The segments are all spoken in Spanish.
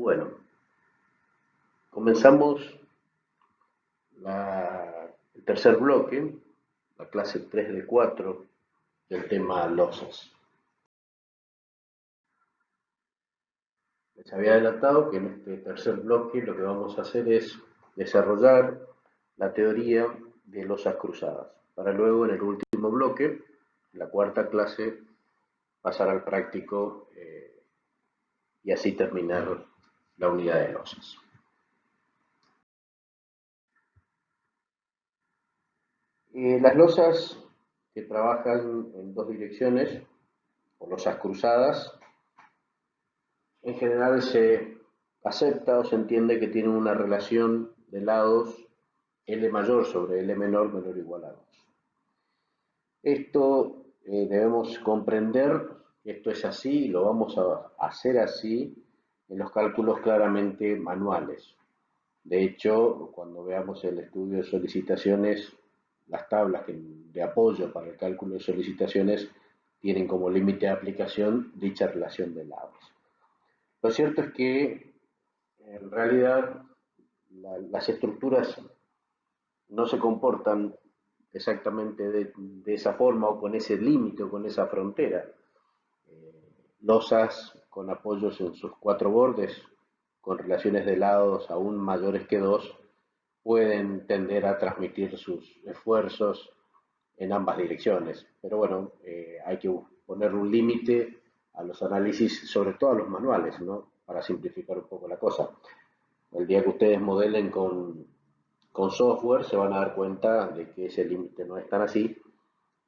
Bueno, comenzamos el tercer bloque, la clase 3 de 4 del tema losas. Les había adelantado que en este tercer bloque lo que vamos a hacer es desarrollar la teoría de losas cruzadas, para luego en el último bloque, la cuarta clase, pasar al práctico y así terminar la unidad de losas. Las losas que trabajan en dos direcciones, o losas cruzadas, en general se acepta o se entiende que tienen una relación de lados L mayor sobre L menor menor o igual a 2. Esto debemos comprender que esto es así y lo vamos a hacer así en los cálculos claramente manuales. De hecho, cuando veamos el estudio de solicitaciones, las tablas de apoyo para el cálculo de solicitaciones tienen como límite de aplicación dicha relación de lados. Lo cierto es que en realidad las estructuras no se comportan exactamente de esa forma o con ese límite o con esa frontera. Losas con apoyos en sus cuatro bordes, con relaciones de lados aún mayores que 2, pueden tender a transmitir sus esfuerzos en ambas direcciones. Pero bueno, hay que poner un límite a los análisis, sobre todo a los manuales, ¿no? Para simplificar un poco la cosa. El día que ustedes modelen con software se van a dar cuenta de que ese límite no es tan así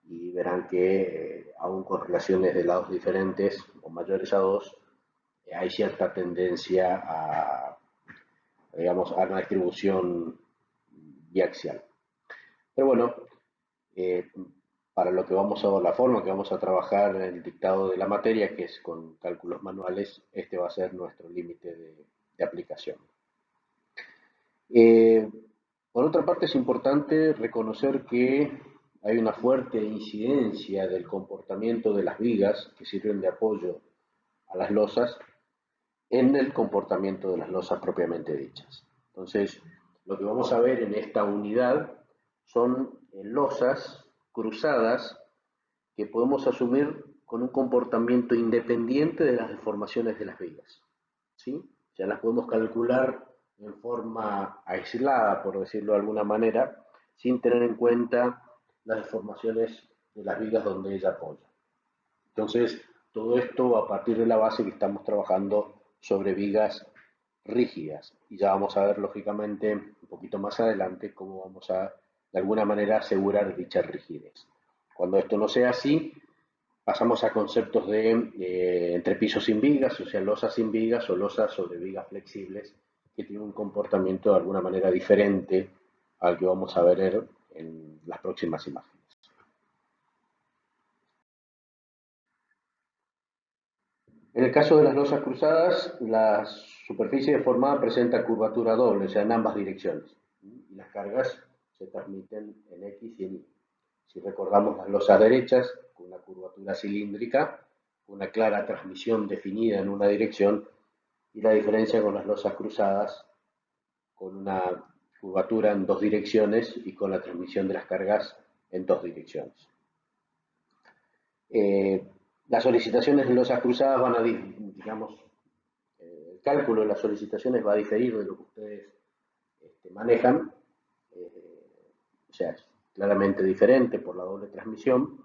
y verán que aún con relaciones de lados diferentes o mayores a 2, hay cierta tendencia digamos, a una distribución biaxial. Pero bueno, eh, para lo que vamos a, la forma que vamos a trabajar en el dictado de la materia, que es con cálculos manuales, este va a ser nuestro límite de aplicación. Por otra parte, es importante reconocer que hay una fuerte incidencia del comportamiento de las vigas que sirven de apoyo a las losas en el comportamiento de las losas propiamente dichas. Entonces, lo que vamos a ver en esta unidad son losas cruzadas que podemos asumir con un comportamiento independiente de las deformaciones de las vigas. ¿Sí? Ya las podemos calcular en forma aislada, por decirlo de alguna manera, sin tener en cuenta las deformaciones de las vigas donde ella apoya. Entonces, todo esto a partir de la base que estamos trabajando sobre vigas rígidas. Y ya vamos a ver, lógicamente, un poquito más adelante, cómo vamos a, de alguna manera, asegurar dicha rigidez. Cuando esto no sea así, pasamos a conceptos de entrepisos sin vigas, o sea, losas sin vigas o losas sobre vigas flexibles, que tienen un comportamiento de alguna manera diferente al que vamos a ver en las próximas imágenes. En el caso de las losas cruzadas, la superficie deformada presenta curvatura doble, o sea, en ambas direcciones. Y las cargas se transmiten en X y en Y. Si recordamos las losas derechas, con una curvatura cilíndrica, una clara transmisión definida en una dirección, y la diferencia con las losas cruzadas, con una curvatura en dos direcciones y con la transmisión de las cargas en dos direcciones. Las solicitaciones de losas cruzadas van a, digamos, el cálculo de las solicitaciones va a diferir de lo que ustedes manejan, o sea, es claramente diferente por la doble transmisión.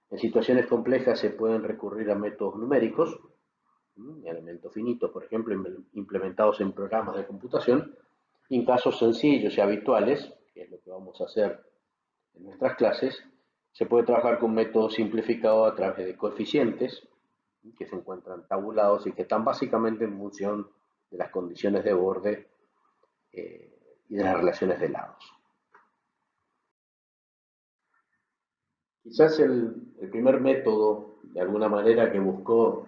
En situaciones complejas se pueden recurrir a métodos numéricos, elementos finitos, por ejemplo, implementados en programas de computación, y en casos sencillos y habituales, que es lo que vamos a hacer en nuestras clases, se puede trabajar con métodos simplificados a través de coeficientes que se encuentran tabulados y que están básicamente en función de las condiciones de borde y de las relaciones de lados. Quizás el primer método, de alguna manera, que buscó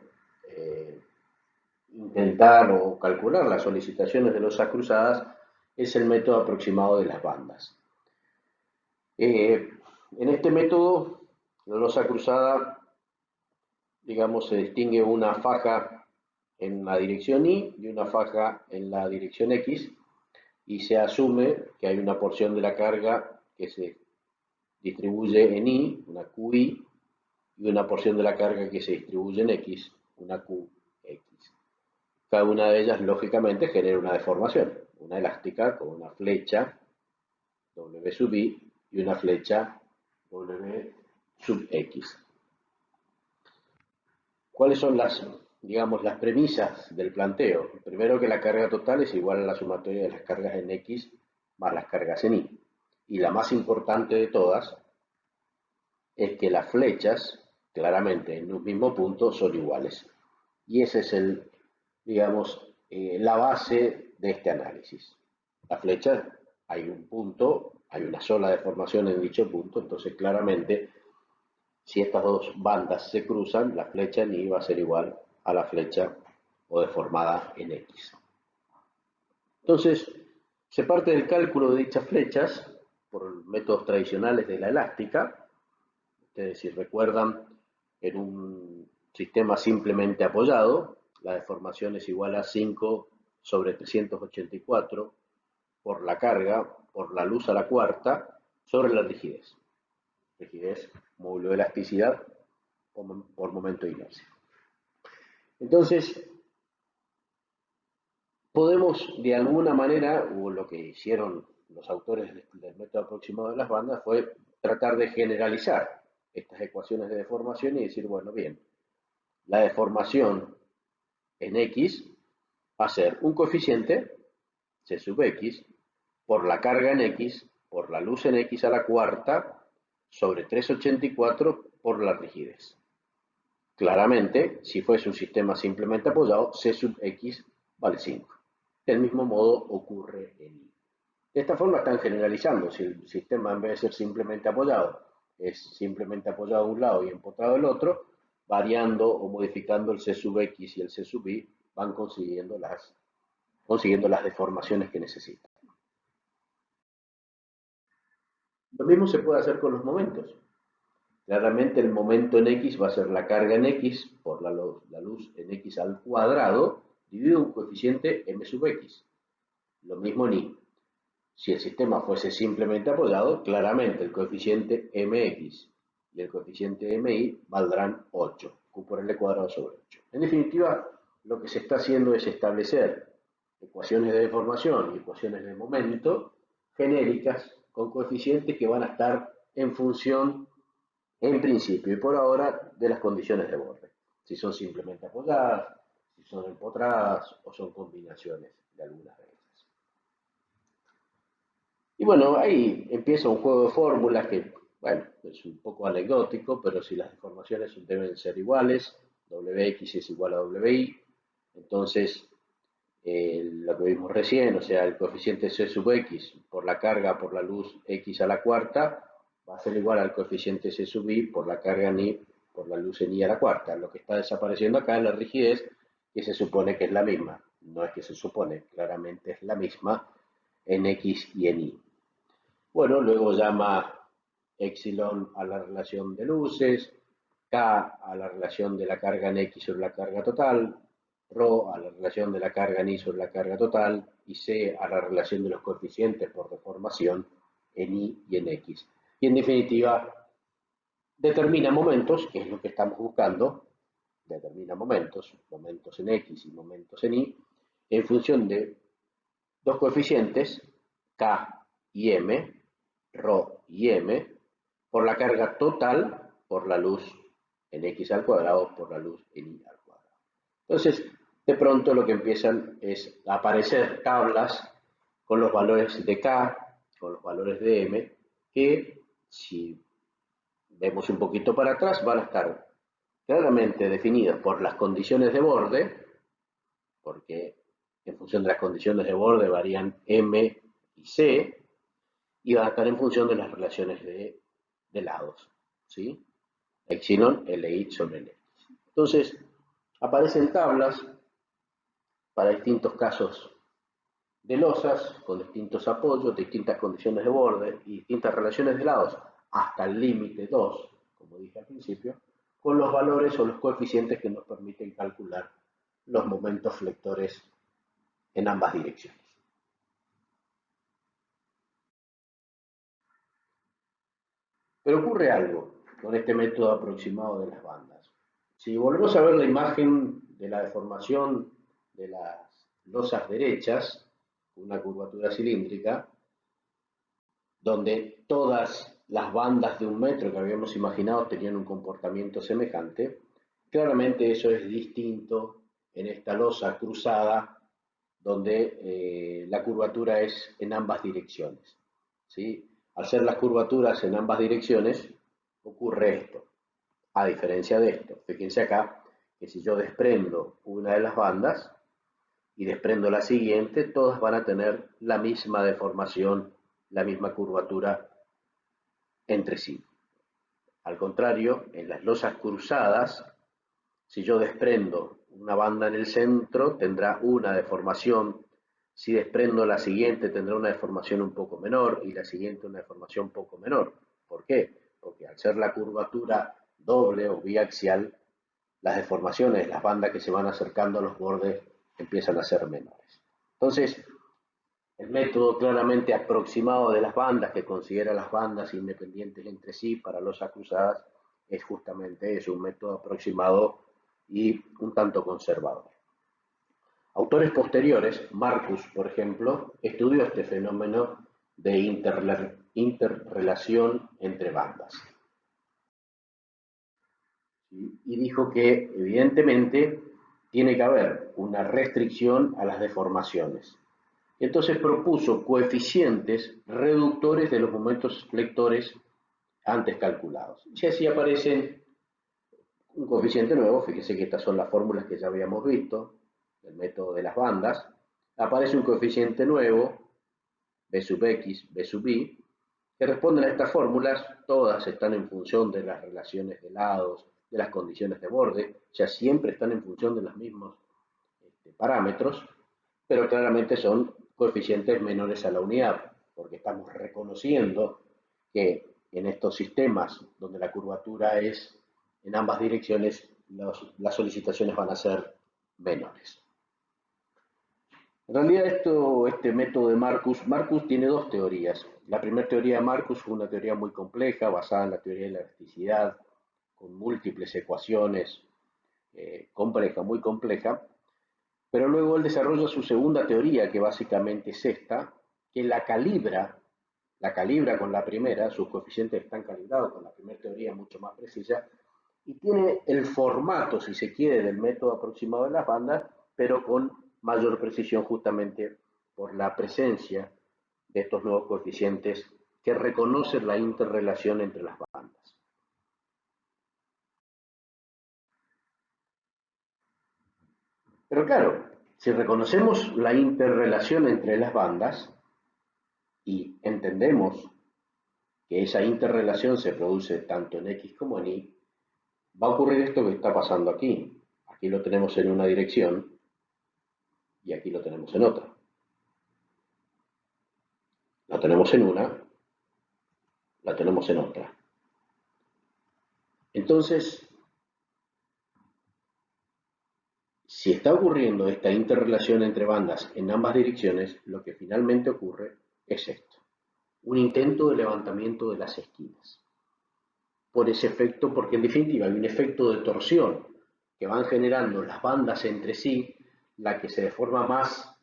intentar o calcular las solicitaciones de losas cruzadas es el método aproximado de las bandas. En este método, la losa cruzada, digamos, se distingue una faja en la dirección Y y una faja en la dirección X, y se asume que hay una porción de la carga que se distribuye en Y, una QI, y una porción de la carga que se distribuye en X, una QX. Cada una de ellas, lógicamente, genera una deformación, una elástica con una flecha W sub I y una flecha W sub X. ¿Cuáles son digamos, las premisas del planteo? Primero, que la carga total es igual a la sumatoria de las cargas en X más las cargas en Y. Y la más importante de todas es que las flechas, claramente en un mismo punto, son iguales. Y ese es digamos, la base de este análisis. La flecha, hay un punto, hay una sola deformación en dicho punto, entonces claramente, si estas dos bandas se cruzan, la flecha en Y va a ser igual a la flecha o deformada en X. Entonces, se parte del cálculo de dichas flechas por métodos tradicionales de la elástica. Ustedes, si recuerdan, en un sistema simplemente apoyado, la deformación es igual a 5 sobre 384 por la carga, por la luz a la cuarta, sobre la rigidez. Rigidez, módulo de elasticidad por momento de inercia. Entonces, podemos de alguna manera, o lo que hicieron los autores del método aproximado de las bandas, fue tratar de generalizar estas ecuaciones de deformación y decir, bueno, bien, la deformación en X va a ser un coeficiente, C sub X, por la carga en X, por la luz en X a la cuarta, sobre 384 por la rigidez. Claramente, si fuese un sistema simplemente apoyado, C sub X vale 5. Del mismo modo ocurre en Y. De esta forma están generalizando. Si el sistema, en vez de ser simplemente apoyado, es simplemente apoyado a un lado y empotrado al otro, variando o modificando el C sub X y el C sub Y, van consiguiendo las deformaciones que necesitan. Lo mismo se puede hacer con los momentos. Claramente el momento en X va a ser la carga en X por la luz en X al cuadrado, dividido un coeficiente M sub X. Lo mismo en Y. Si el sistema fuese simplemente apoyado, claramente el coeficiente mx y el coeficiente mi valdrán 8, q por l cuadrado sobre 8. En definitiva, lo que se está haciendo es establecer ecuaciones de deformación y ecuaciones de momento genéricas con coeficientes que van a estar en función, en principio y por ahora, de las condiciones de borde. Si son simplemente apoyadas, si son empotradas o son combinaciones de algunas de ellas. Y bueno, ahí empieza un juego de fórmulas que, bueno, es un poco anecdótico, pero si las deformaciones deben ser iguales, Wx es igual a Wi, entonces lo que vimos recién, o sea, el coeficiente C sub x por la carga por la luz x a la cuarta va a ser igual al coeficiente C sub y por la carga en y por la luz en y a la cuarta. Lo que está desapareciendo acá es la rigidez, que se supone que es la misma. No es que se supone, claramente es la misma en x y en y. Bueno, luego llama epsilon a la relación de luces, K a la relación de la carga en X sobre la carga total, ρ a la relación de la carga en Y sobre la carga total, y C a la relación de los coeficientes por deformación en Y y en X. Y en definitiva, determina momentos, que es lo que estamos buscando, determina momentos en X y momentos en Y, en función de dos coeficientes, K y M, ρ y M, por la carga total por la luz en X al cuadrado por la luz en Y al cuadrado. Entonces, de pronto lo que empiezan es a aparecer tablas con los valores de K, con los valores de M, que si vemos un poquito para atrás van a estar claramente definidos por las condiciones de borde, porque en función de las condiciones de borde varían M y C, y va a estar en función de las relaciones de lados, ¿sí? Epsilon Li sobre L. Entonces, aparecen tablas para distintos casos de losas, con distintos apoyos, distintas condiciones de borde y distintas relaciones de lados, hasta el límite 2, como dije al principio, con los valores o los coeficientes que nos permiten calcular los momentos flectores en ambas direcciones. Pero ocurre algo con este método aproximado de las bandas. Si volvemos a ver la imagen de la deformación de las losas derechas, una curvatura cilíndrica, donde todas las bandas de 1 metro que habíamos imaginado tenían un comportamiento semejante, claramente eso es distinto en esta losa cruzada, donde la curvatura es en ambas direcciones, ¿sí? Al ser las curvaturas en ambas direcciones, ocurre esto. A diferencia de esto, fíjense acá que si yo desprendo una de las bandas y desprendo la siguiente, todas van a tener la misma deformación, la misma curvatura entre sí. Al contrario, en las losas cruzadas, si yo desprendo una banda en el centro, tendrá una deformación. Si desprendo la siguiente, tendrá una deformación un poco menor y la siguiente una deformación un poco menor. ¿Por qué? Porque al ser la curvatura doble o biaxial, las deformaciones, las bandas que se van acercando a los bordes empiezan a ser menores. Entonces, el método claramente aproximado de las bandas, que considera las bandas independientes entre sí para losas cruzadas, es justamente eso, un método aproximado y un tanto conservador. Autores posteriores, Marcus, por ejemplo, estudió este fenómeno de interrelación entre bandas. Y dijo que, evidentemente, tiene que haber una restricción a las deformaciones. Entonces propuso coeficientes reductores de los momentos flectores antes calculados. Y así aparecen un coeficiente nuevo, fíjese que estas son las fórmulas que ya habíamos visto, del método de las bandas. Aparece un coeficiente nuevo, B sub x, B sub y, que responden a estas fórmulas. Todas están en función de las relaciones de lados, de las condiciones de borde, ya siempre están en función de los mismos parámetros, pero claramente son coeficientes menores a la unidad, porque estamos reconociendo que en estos sistemas donde la curvatura es en ambas direcciones, las solicitaciones van a ser menores. En realidad este método de Marcus tiene dos teorías. La primera teoría de Marcus fue una teoría muy compleja, basada en la teoría de la elasticidad, con múltiples ecuaciones, compleja, muy compleja. Pero luego él desarrolla su segunda teoría, que básicamente es esta, que la calibra con la primera, sus coeficientes están calibrados con la primera teoría mucho más precisa, y tiene el formato, si se quiere, del método aproximado de las bandas, pero con mayor precisión justamente por la presencia de estos nuevos coeficientes que reconocen la interrelación entre las bandas. Pero claro, si reconocemos la interrelación entre las bandas y entendemos que esa interrelación se produce tanto en X como en Y, va a ocurrir esto que está pasando aquí. Aquí lo tenemos en una dirección y aquí lo tenemos en otra. Lo tenemos en una, la tenemos en otra. Entonces, si está ocurriendo esta interrelación entre bandas en ambas direcciones, lo que finalmente ocurre es esto: un intento de levantamiento de las esquinas. Por ese efecto, porque en definitiva hay un efecto de torsión que van generando las bandas entre sí, la que se deforma más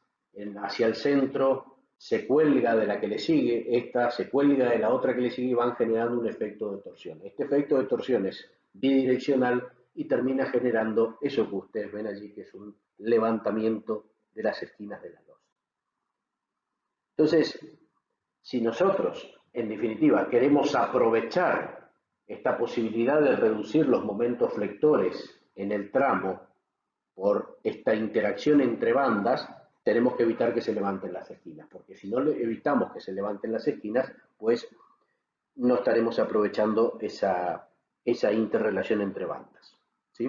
hacia el centro se cuelga de la que le sigue, esta se cuelga de la otra que le sigue y van generando un efecto de torsión. Este efecto de torsión es bidireccional y termina generando eso que ustedes ven allí, que es un levantamiento de las esquinas de la losa. Entonces, si nosotros, en definitiva, queremos aprovechar esta posibilidad de reducir los momentos flectores en el tramo por esta interacción entre bandas, tenemos que evitar que se levanten las esquinas, porque si no evitamos que se levanten las esquinas, pues no estaremos aprovechando esa interrelación entre bandas, ¿sí?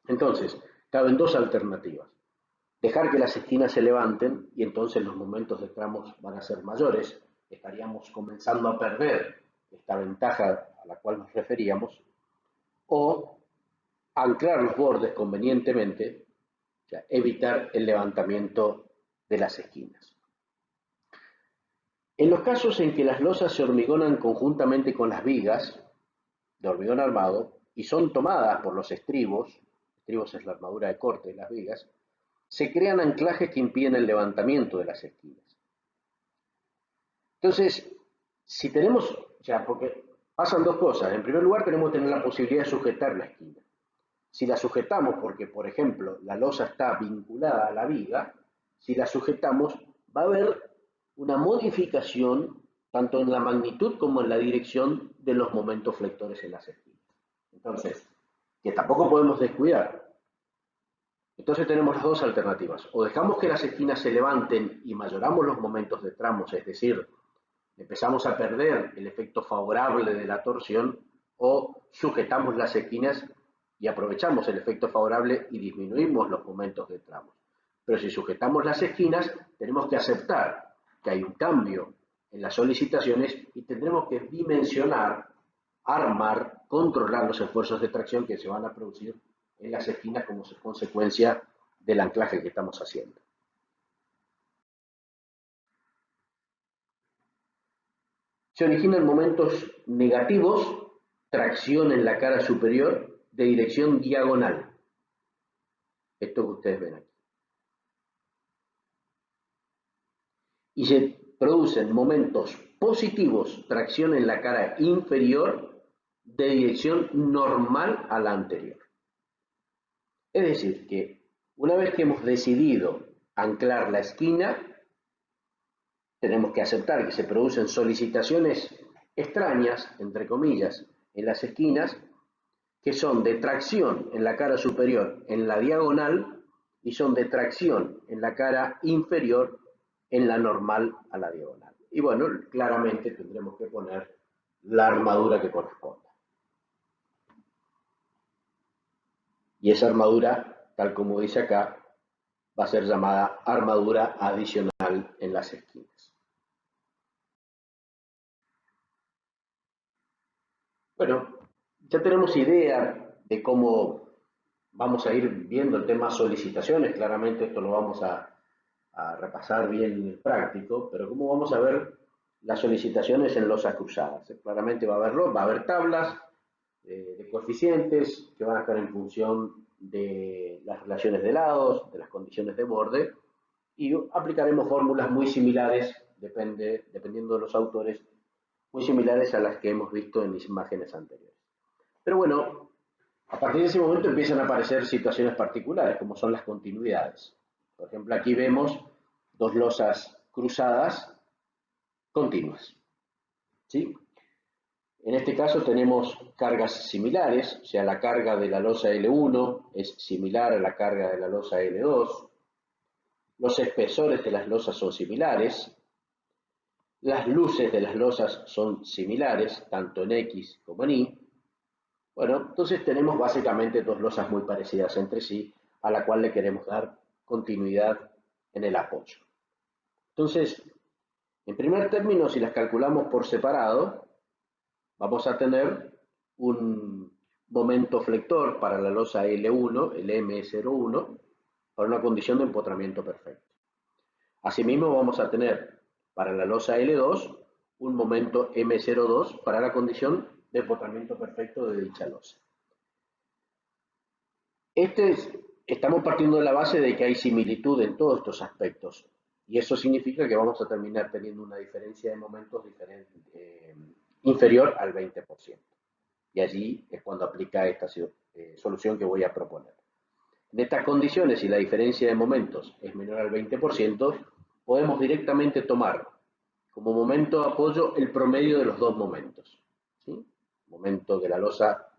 Entonces, caben dos alternativas: dejar que las esquinas se levanten y entonces los momentos de tramos van a ser mayores, estaríamos comenzando a perder esta ventaja a la cual nos referíamos, o anclar los bordes convenientemente O sea, evitar el levantamiento de las esquinas. En los casos en que las losas se hormigonan conjuntamente con las vigas de hormigón armado y son tomadas por los estribos es la armadura de corte de las vigas, se crean anclajes que impiden el levantamiento de las esquinas. Entonces, si tenemos, o sea, porque pasan dos cosas. En primer lugar, tenemos que tener la posibilidad de sujetar la esquina. Si la sujetamos porque, por ejemplo, la losa está vinculada a la viga, si la sujetamos, va a haber una modificación tanto en la magnitud como en la dirección de los momentos flectores en las esquinas. Entonces, que tampoco podemos descuidar. Entonces tenemos las dos alternativas. O dejamos que las esquinas se levanten y mayoramos los momentos de tramos, es decir, empezamos a perder el efecto favorable de la torsión, o sujetamos las esquinas y aprovechamos el efecto favorable y disminuimos los momentos de tramos. Pero si sujetamos las esquinas, tenemos que aceptar que hay un cambio en las solicitaciones y tendremos que dimensionar, armar, controlar los esfuerzos de tracción que se van a producir en las esquinas como consecuencia del anclaje que estamos haciendo. Se originan momentos negativos, tracción en la cara superior de dirección diagonal. Esto que ustedes ven aquí. Y se producen momentos positivos, tracción en la cara inferior de dirección normal a la anterior. Es decir, que una vez que hemos decidido anclar la esquina, tenemos que aceptar que se producen solicitaciones extrañas, entre comillas, en las esquinas, que son de tracción en la cara superior en la diagonal y son de tracción en la cara inferior en la normal a la diagonal. Y bueno, claramente tendremos que poner la armadura que corresponda. Y esa armadura, tal como dice acá, va a ser llamada armadura adicional en las esquinas. Bueno, ya tenemos idea de cómo vamos a ir viendo el tema solicitaciones. Claramente esto lo vamos a repasar bien en el práctico, pero cómo vamos a ver las solicitaciones en losas cruzadas. Claramente va a haber tablas de coeficientes que van a estar en función de las relaciones de lados, de las condiciones de borde, y aplicaremos fórmulas muy similares, dependiendo de los autores, muy similares a las que hemos visto en mis imágenes anteriores. Pero bueno, a partir de ese momento empiezan a aparecer situaciones particulares, como son las continuidades. Por ejemplo, aquí vemos dos losas cruzadas continuas, ¿sí? En este caso tenemos cargas similares, o sea, la carga de la losa L1 es similar a la carga de la losa L2, los espesores de las losas son similares, las luces de las losas son similares, tanto en X como en Y. Bueno, entonces tenemos básicamente dos losas muy parecidas entre sí, a la cual le queremos dar continuidad en el apoyo. Entonces, en primer término, si las calculamos por separado, vamos a tener un momento flector para la losa L1, el M01, para una condición de empotramiento perfecto. Asimismo, vamos a tener para la losa L2 un momento M02 para la condición de empotramiento perfecto de dicha losa. Estamos partiendo de la base de que hay similitud en todos estos aspectos, y eso significa que vamos a terminar teniendo una diferencia de momentos inferior al 20%. Y allí es cuando aplica esta solución que voy a proponer. En estas condiciones, si la diferencia de momentos es menor al 20%, podemos directamente tomar como momento de apoyo el promedio de los dos momentos. ¿Sí? Momento de la losa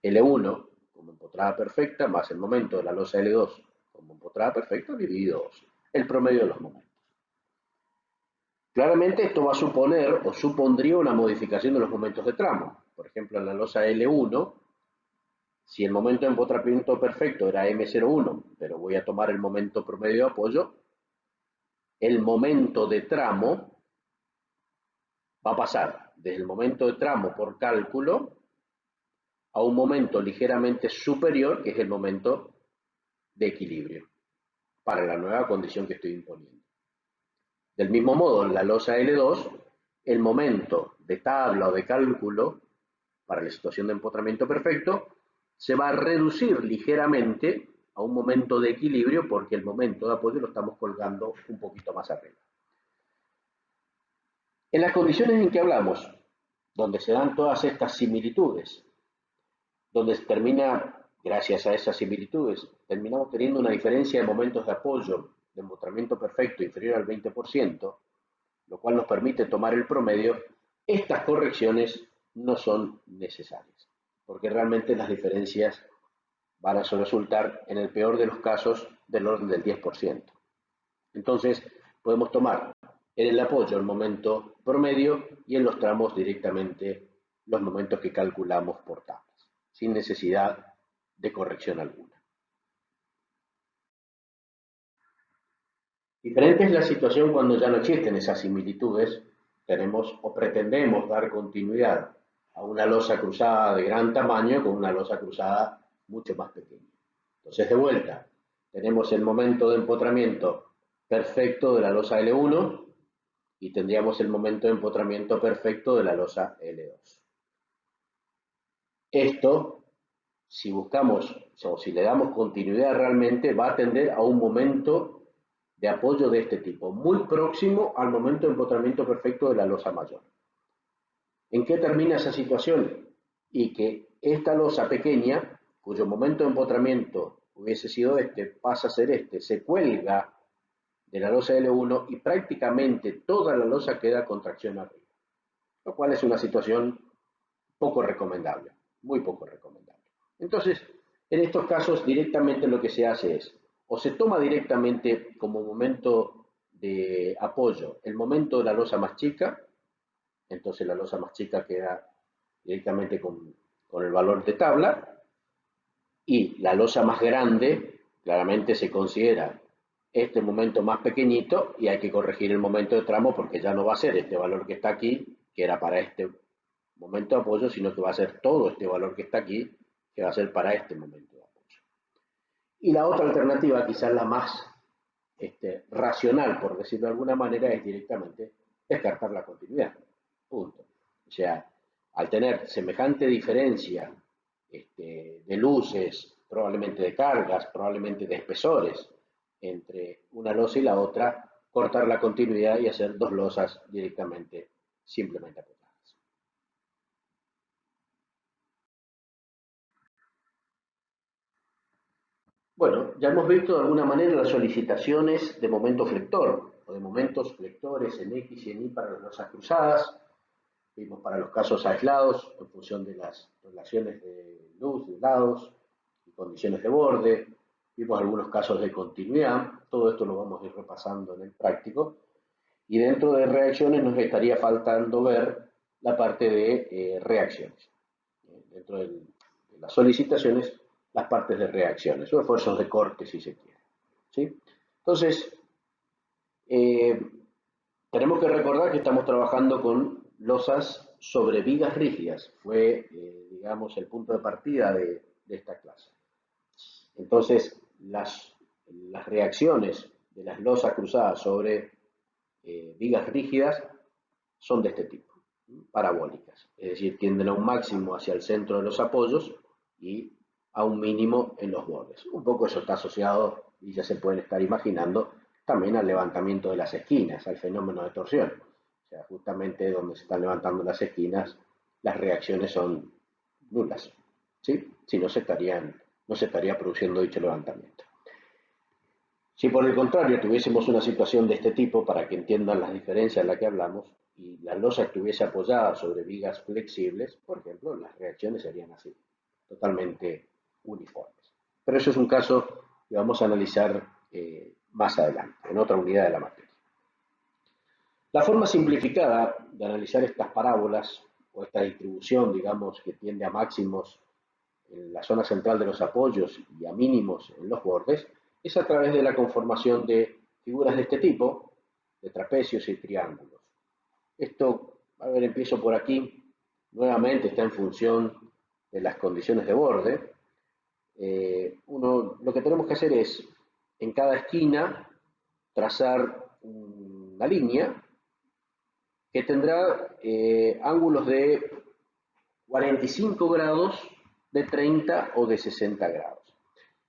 L1 como empotrada perfecta más el momento de la losa L2 como empotrada perfecta dividido 2, el promedio de los momentos. Claramente esto va a suponer o supondría una modificación de los momentos de tramo. Por ejemplo, en la losa L1, si el momento de empotramiento perfecto era M01, pero voy a tomar el momento promedio de apoyo, el momento de tramo va a pasar desde el momento de tramo por cálculo a un momento ligeramente superior, que es el momento de equilibrio. para la nueva condición que estoy imponiendo. Del mismo modo, en la losa L2, el momento de tabla o de cálculo para la situación de empotramiento perfecto se va a reducir ligeramente a un momento de equilibrio porque el momento de apoyo lo estamos colgando un poquito más arriba. En las condiciones en que hablamos, donde se dan todas estas similitudes, donde se termina, gracias a esas similitudes, terminamos teniendo una diferencia de momentos de apoyo de empotramiento perfecto inferior al 20%, lo cual nos permite tomar el promedio, estas correcciones no son necesarias, porque realmente las diferencias van a resultar, en el peor de los casos, del orden del 10%. Entonces, podemos tomar en el apoyo el momento promedio y en los tramos directamente los momentos que calculamos por tablas, sin necesidad de corrección alguna. Diferente es la situación cuando ya no existen esas similitudes, tenemos o pretendemos dar continuidad a una losa cruzada de gran tamaño con una losa cruzada mucho más pequeña. Entonces, de vuelta, tenemos el momento de empotramiento perfecto de la losa L1 y tendríamos el momento de empotramiento perfecto de la losa L2. Esto, si buscamos o si le damos continuidad realmente, va a tender a un momento de apoyo de este tipo, muy próximo al momento de empotramiento perfecto de la losa mayor. ¿En qué termina esa situación? Y que esta losa pequeña, cuyo momento de empotramiento hubiese sido este, pasa a ser este, se cuelga de la losa L1 y prácticamente toda la losa queda con tracción arriba, lo cual es una situación poco recomendable, muy poco recomendable. Entonces, en estos casos directamente lo que se hace es, o se toma directamente como momento de apoyo el momento de la losa más chica, entonces la losa más chica queda directamente con el valor de tabla, y la losa más grande claramente se considera este momento más pequeñito y hay que corregir el momento de tramo porque ya no va a ser este valor que está aquí, que era para este momento de apoyo, sino que va a ser todo este valor que está aquí, que va a ser para este momento de apoyo. Y la otra alternativa, quizás la más racional, por decirlo de alguna manera, es directamente descartar la continuidad. Punto. O sea, al tener semejante diferencia de luces, probablemente de cargas, probablemente de espesores, entre una losa y la otra, cortar la continuidad y hacer dos losas directamente, simplemente apoyadas. Bueno, ya hemos visto de alguna manera las solicitaciones de momento flector o de momentos flectores en X y en Y para las losas cruzadas. Vimos para los casos aislados en función de las relaciones de luz, de lados y condiciones de borde. Vimos algunos casos de continuidad. Todo esto lo vamos a ir repasando en el práctico. Y dentro de reacciones nos estaría faltando ver la parte de reacciones. Dentro de las solicitaciones, las partes de reacciones o esfuerzos de corte, si se quiere. ¿Sí? Entonces, eh, tenemos que recordar que estamos trabajando con losas sobre vigas rígidas. Fue, digamos, el punto de partida de esta clase. Entonces, las reacciones de las losas cruzadas sobre vigas rígidas son de este tipo, parabólicas, es decir, tienden a un máximo hacia el centro de los apoyos y a un mínimo en los bordes. Un poco eso está asociado, y ya se pueden estar imaginando, también al levantamiento de las esquinas, al fenómeno de torsión. O sea, justamente donde se están levantando las esquinas, las reacciones son nulas, ¿sí? Si no no se estaría produciendo dicho levantamiento. Si por el contrario tuviésemos una situación de este tipo, para que entiendan las diferencias de las que hablamos, y la losa estuviese apoyada sobre vigas flexibles, por ejemplo, las reacciones serían así, totalmente uniformes. Pero eso es un caso que vamos a analizar más adelante, en otra unidad de la materia. La forma simplificada de analizar estas parábolas, o esta distribución, digamos, que tiende a máximos en la zona central de los apoyos y a mínimos en los bordes, es a través de la conformación de figuras de este tipo, de trapecios y triángulos. Esto, a ver, empiezo por aquí, nuevamente está en función de las condiciones de borde. Lo que tenemos que hacer es en cada esquina trazar una línea que tendrá ángulos de 45 grados, de 30 o de 60 grados.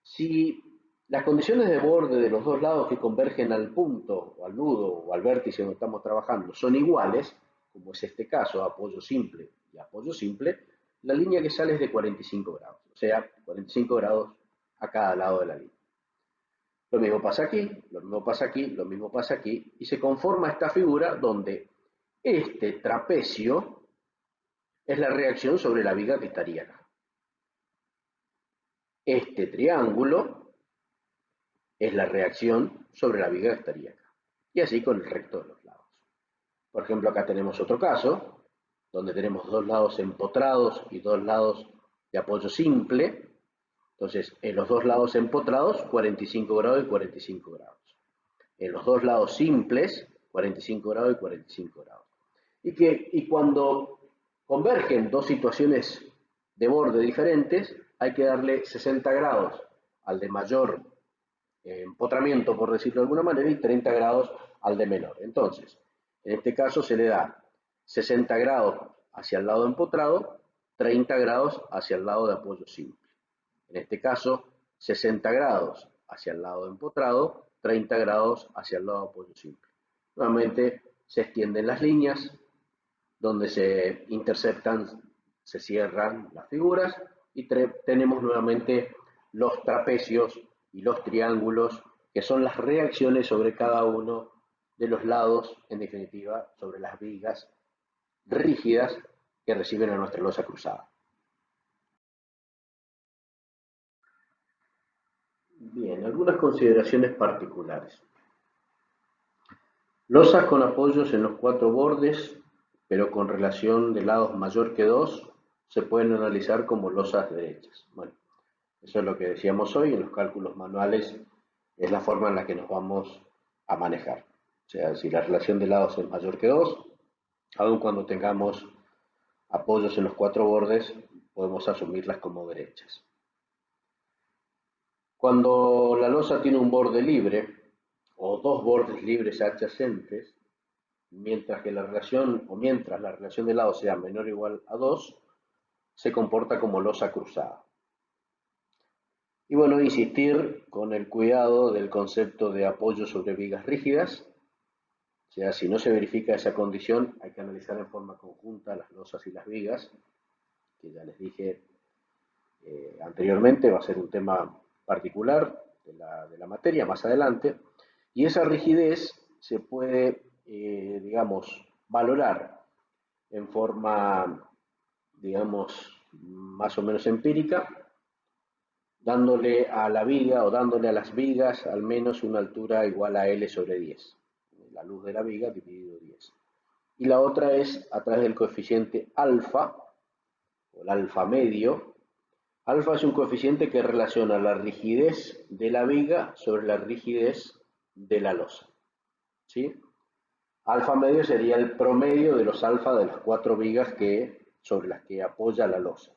Si las condiciones de borde de los dos lados que convergen al punto, o al nudo, o al vértice donde estamos trabajando, son iguales, como es este caso, apoyo simple y apoyo simple, la línea que sale es de 45 grados, o sea, 45 grados a cada lado de la línea. Lo mismo pasa aquí, lo mismo pasa aquí, lo mismo pasa aquí, y se conforma esta figura donde este trapecio es la reacción sobre la viga que estaría acá. Este triángulo es la reacción sobre la viga que estaría acá. Y así con el resto de los lados. Por ejemplo, acá tenemos otro caso, donde tenemos dos lados empotrados y dos lados de apoyo simple. Entonces, en los dos lados empotrados, 45 grados y 45 grados. En los dos lados simples, 45 grados y 45 grados. Y cuando convergen dos situaciones de borde diferentes, hay que darle 60 grados al de mayor empotramiento, por decirlo de alguna manera, y 30 grados al de menor. Entonces, en este caso se le da 60 grados hacia el lado empotrado, 30 grados hacia el lado de apoyo simple. En este caso, 60 grados hacia el lado empotrado, 30 grados hacia el lado de apoyo simple. Nuevamente se extienden las líneas, donde se interceptan, se cierran las figuras y tenemos nuevamente los trapecios y los triángulos, que son las reacciones sobre cada uno de los lados, en definitiva, sobre las vigas rígidas que reciben a nuestra losa cruzada. Bien, algunas consideraciones particulares. Losas con apoyos en los cuatro bordes, pero con relación de lados mayor que 2, se pueden analizar como losas derechas. Bueno, eso es lo que decíamos hoy, en los cálculos manuales es la forma en la que nos vamos a manejar. O sea, si la relación de lados es mayor que 2, aun cuando tengamos apoyos en los cuatro bordes, podemos asumirlas como derechas. Cuando la losa tiene un borde libre, o dos bordes libres adyacentes, mientras la relación de lados sea menor o igual a 2, se comporta como losa cruzada. Y bueno, insistir con el cuidado del concepto de apoyo sobre vigas rígidas. O sea, si no se verifica esa condición, hay que analizar en forma conjunta las losas y las vigas, que ya les dije anteriormente, va a ser un tema particular de la materia más adelante. Y esa rigidez se puede, digamos, valorar en forma, digamos, más o menos empírica, dándole a la viga o dándole a las vigas al menos una altura igual a L sobre 10. La luz de la viga dividido 10. Y la otra es a través del coeficiente alfa, o el alfa medio. Alfa es un coeficiente que relaciona la rigidez de la viga sobre la rigidez de la losa. ¿Sí? Alfa medio sería el promedio de los alfa de las cuatro vigas sobre las que apoya la losa.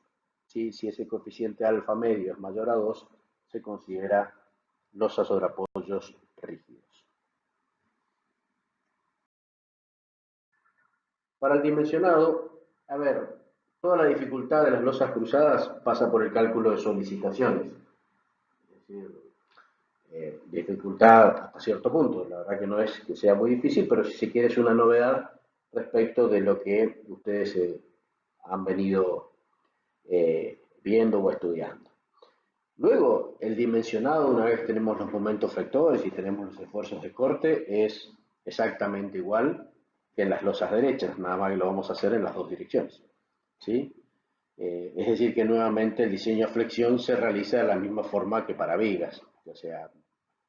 ¿Sí? Si ese coeficiente alfa medio es mayor a 2, se considera losa sobre apoyos rígidos. Para el dimensionado, a ver, toda la dificultad de las losas cruzadas pasa por el cálculo de solicitaciones. Es decir, dificultad hasta cierto punto, la verdad que no es que sea muy difícil, pero si se quiere es una novedad respecto de lo que ustedes han venido viendo o estudiando. Luego, el dimensionado, una vez tenemos los momentos vectores y tenemos los esfuerzos de corte, es exactamente igual que en las losas derechas, nada más que lo vamos a hacer en las dos direcciones. ¿Sí? Es decir, que nuevamente el diseño a flexión se realiza de la misma forma que para vigas, o sea,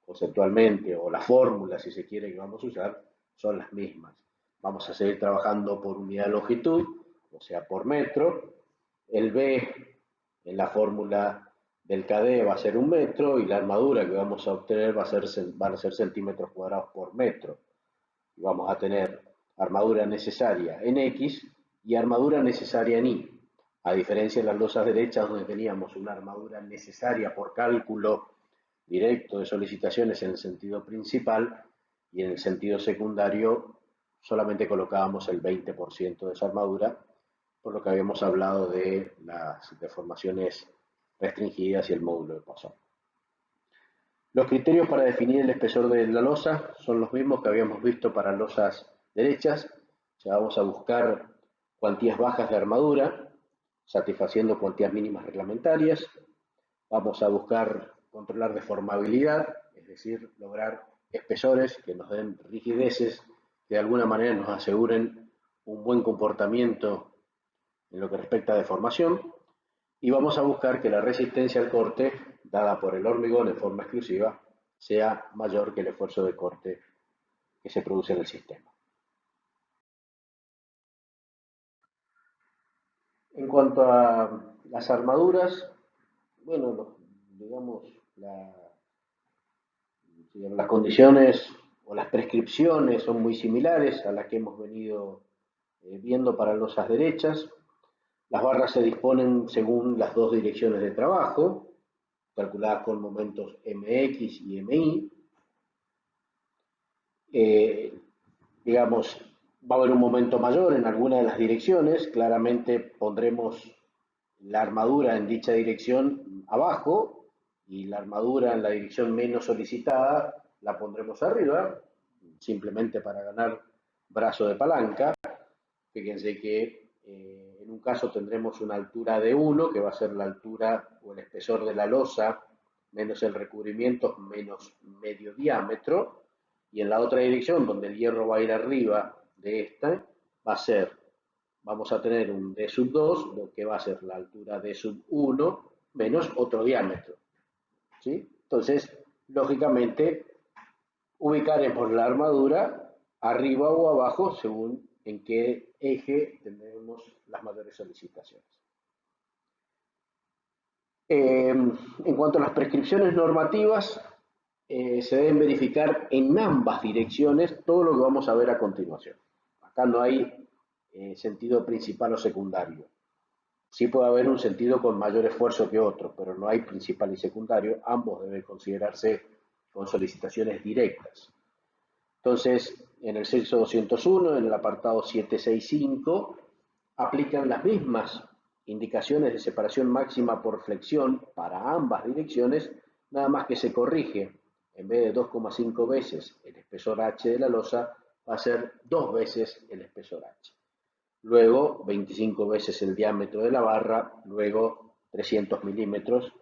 conceptualmente, o la fórmula, si se quiere, que vamos a usar, son las mismas. Vamos a seguir trabajando por unidad de longitud, o sea, por metro. El B en la fórmula del KD va a ser 1 metro y la armadura que vamos a obtener van a ser centímetros cuadrados por metro. Y vamos a tener armadura necesaria en X y armadura necesaria en Y. A diferencia de las losas derechas donde teníamos una armadura necesaria por cálculo directo de solicitaciones en el sentido principal y en el sentido secundario solamente colocábamos el 20% de esa armadura, por lo que habíamos hablado de las deformaciones restringidas y el módulo de Poisson. Los criterios para definir el espesor de la losa son los mismos que habíamos visto para losas derechas. O sea, vamos a buscar cuantías bajas de armadura, satisfaciendo cuantías mínimas reglamentarias. Vamos a buscar controlar deformabilidad, es decir, lograr espesores que nos den rigideces que de alguna manera nos aseguren un buen comportamiento en lo que respecta a deformación. Y vamos a buscar que la resistencia al corte, dada por el hormigón en forma exclusiva, sea mayor que el esfuerzo de corte que se produce en el sistema. En cuanto a las armaduras, bueno, digamos, las condiciones o las prescripciones son muy similares a las que hemos venido viendo para losas derechas. Las barras se disponen según las dos direcciones de trabajo, calculadas con momentos MX y MI. Digamos, va a haber un momento mayor en alguna de las direcciones, claramente pondremos la armadura en dicha dirección abajo y la armadura en la dirección menos solicitada la pondremos arriba, simplemente para ganar brazo de palanca. Fíjense que en un caso tendremos una altura de 1, que va a ser la altura o el espesor de la losa, menos el recubrimiento, menos medio diámetro, y en la otra dirección, donde el hierro va a ir arriba de esta, va a ser, vamos a tener un D sub 2, lo que va a ser la altura D sub 1, menos otro diámetro. ¿Sí? Entonces, lógicamente, ubicaremos la armadura arriba o abajo según en qué eje tendremos las mayores solicitaciones. En cuanto a las prescripciones normativas, se deben verificar en ambas direcciones todo lo que vamos a ver a continuación. Acá no hay sentido principal o secundario. Sí puede haber un sentido con mayor esfuerzo que otro, pero no hay principal y secundario. Ambos deben considerarse con solicitaciones directas. Entonces, en el CELSO 201, en el apartado 765, aplican las mismas indicaciones de separación máxima por flexión para ambas direcciones, nada más que se corrige, en vez de 2,5 veces el espesor H de la losa, va a ser 2 veces el espesor H. Luego 25 veces el diámetro de la barra, luego 300 milímetros,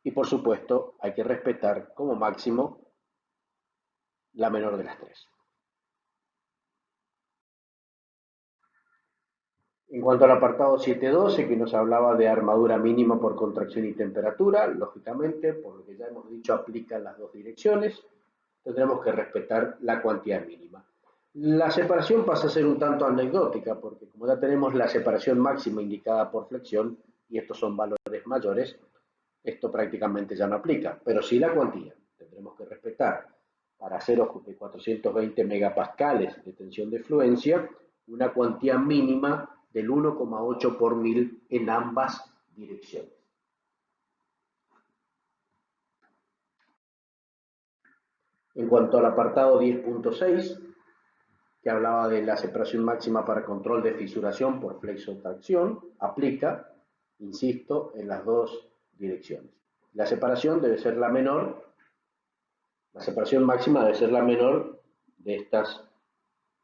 y por supuesto hay que respetar como máximo la menor de las tres. En cuanto al apartado 712, que nos hablaba de armadura mínima por contracción y temperatura, lógicamente, por lo que ya hemos dicho, aplica las dos direcciones, tendremos que respetar la cuantía mínima. La separación pasa a ser un tanto anecdótica, porque como ya tenemos la separación máxima indicada por flexión, y estos son valores mayores, esto prácticamente ya no aplica, pero sí la cuantía. Tendremos que respetar para aceros de 420 megapascales de tensión de fluencia una cuantía mínima del 1,8 por mil en ambas direcciones. En cuanto al apartado 10.6, que hablaba de la separación máxima para control de fisuración por flexo-tracción, aplica, insisto, en las dos direcciones. La separación debe ser la menor, la separación máxima debe ser la menor de estas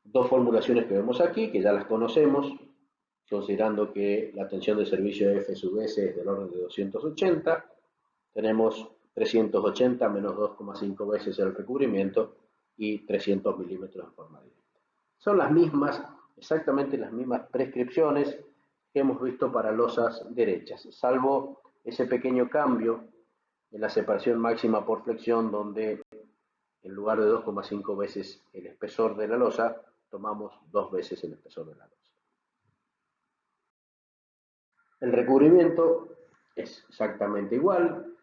dos formulaciones que vemos aquí, que ya las conocemos, considerando que la tensión de servicio de F sub S es del orden de 280, tenemos 380 menos 2,5 veces el recubrimiento y 300 milímetros en forma directa. Son las mismas, exactamente las mismas prescripciones que hemos visto para losas derechas, salvo ese pequeño cambio en la separación máxima por flexión, donde en lugar de 2,5 veces el espesor de la losa, tomamos 2 veces el espesor de la losa. El recubrimiento es exactamente igual,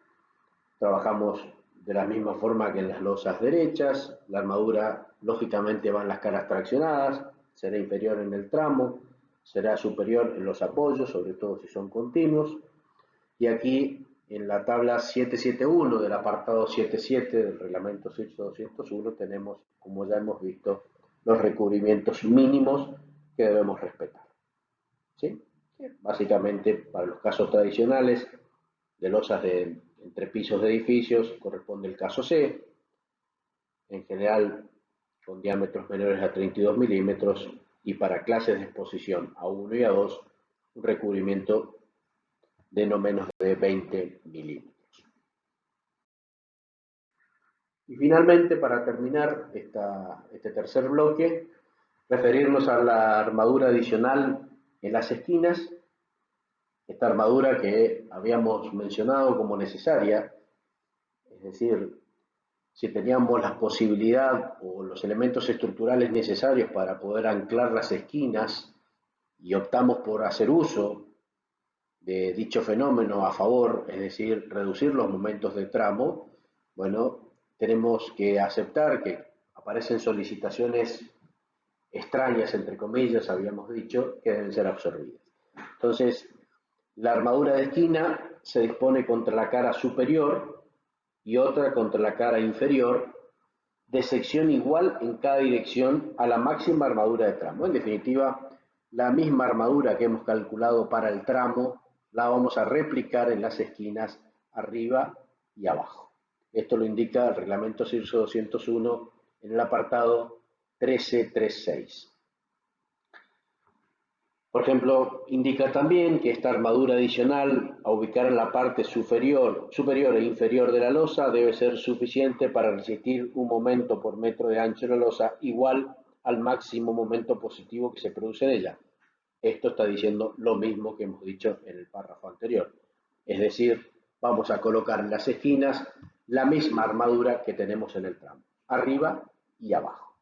trabajamos de la misma forma que en las losas derechas, la armadura lógicamente va en las caras traccionadas, será inferior en el tramo, será superior en los apoyos, sobre todo si son continuos, y aquí en la tabla 771 del apartado 77 del reglamento CIRSO 201 tenemos, como ya hemos visto, los recubrimientos mínimos que debemos respetar. ¿Sí? Básicamente, para los casos tradicionales de losas de entrepisos de edificios, corresponde el caso C, en general con diámetros menores a 32 milímetros, y para clases de exposición A1 y A2, un recubrimiento de no menos de 20 milímetros. Y finalmente, para terminar este tercer bloque, referirnos a la armadura adicional en las esquinas, esta armadura que habíamos mencionado como necesaria, es decir, si teníamos la posibilidad o los elementos estructurales necesarios para poder anclar las esquinas y optamos por hacer uso de dicho fenómeno a favor, es decir, reducir los momentos de tramo, bueno, tenemos que aceptar que aparecen solicitaciones extrañas, entre comillas, habíamos dicho, que deben ser absorbidas. Entonces, la armadura de esquina se dispone contra la cara superior y otra contra la cara inferior, de sección igual en cada dirección a la máxima armadura de tramo. En definitiva, la misma armadura que hemos calculado para el tramo la vamos a replicar en las esquinas arriba y abajo. Esto lo indica el reglamento CIRSO 201 en el apartado 1336. Por ejemplo, indica también que esta armadura adicional a ubicar en la parte superior e inferior de la losa debe ser suficiente para resistir un momento por metro de ancho de la losa igual al máximo momento positivo que se produce en ella. Esto está diciendo lo mismo que hemos dicho en el párrafo anterior. Es decir, vamos a colocar en las esquinas la misma armadura que tenemos en el tramo, arriba y abajo.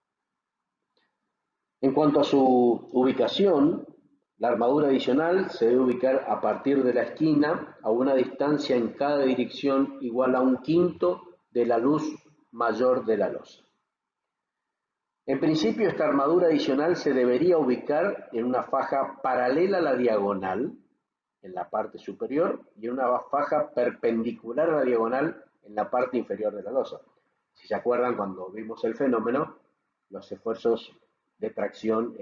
En cuanto a su ubicación, la armadura adicional se debe ubicar a partir de la esquina a una distancia en cada dirección igual a 1/5 de la luz mayor de la losa. En principio, esta armadura adicional se debería ubicar en una faja paralela a la diagonal en la parte superior y en una faja perpendicular a la diagonal en la parte inferior de la losa. Si se acuerdan, cuando vimos el fenómeno, los esfuerzos de tracción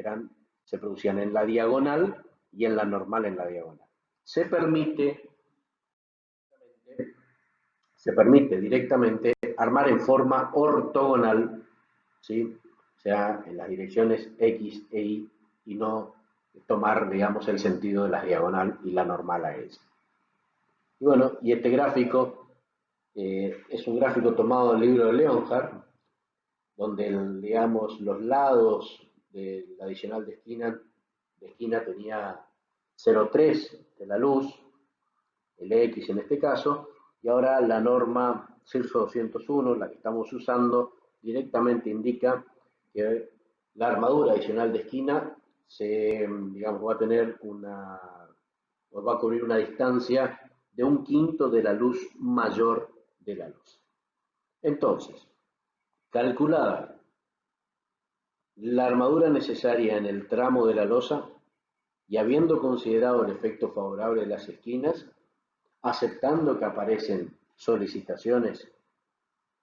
se producían en la diagonal y en la normal en la diagonal. Se permite directamente armar en forma ortogonal, ¿sí? O sea, en las direcciones X e Y, y no tomar, digamos, el sentido de la diagonal y la normal a ella. Y bueno, y este gráfico es un gráfico tomado del libro de Leonhardt, donde, digamos, los lados del adicional de esquina tenía 0,3 de la luz, el X en este caso, y ahora la norma CIRSO 201, la que estamos usando, directamente indica que la armadura adicional de esquina digamos, va a cubrir una distancia de 1/5 de la luz mayor de la luz. Entonces, calculada la armadura necesaria en el tramo de la losa y habiendo considerado el efecto favorable de las esquinas, aceptando que aparecen solicitaciones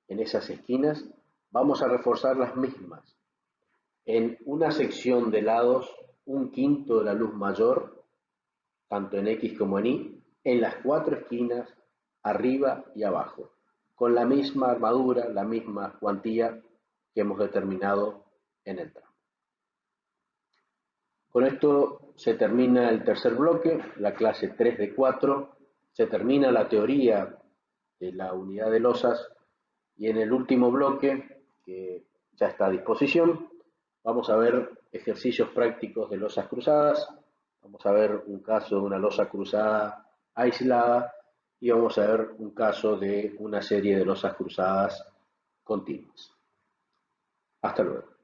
en esas esquinas, vamos a reforzar las mismas en una sección de lados 1/5 de la luz mayor, tanto en X como en Y, en las 4 esquinas, arriba y abajo, con la misma armadura, la misma cuantía que hemos determinado en el tramo. Con esto se termina el tercer bloque, la clase 3 de 4, se termina la teoría de la unidad de losas, y en el último bloque, que ya está a disposición, vamos a ver ejercicios prácticos de losas cruzadas, vamos a ver un caso de una losa cruzada aislada y vamos a ver un caso de una serie de losas cruzadas continuas. Hasta luego.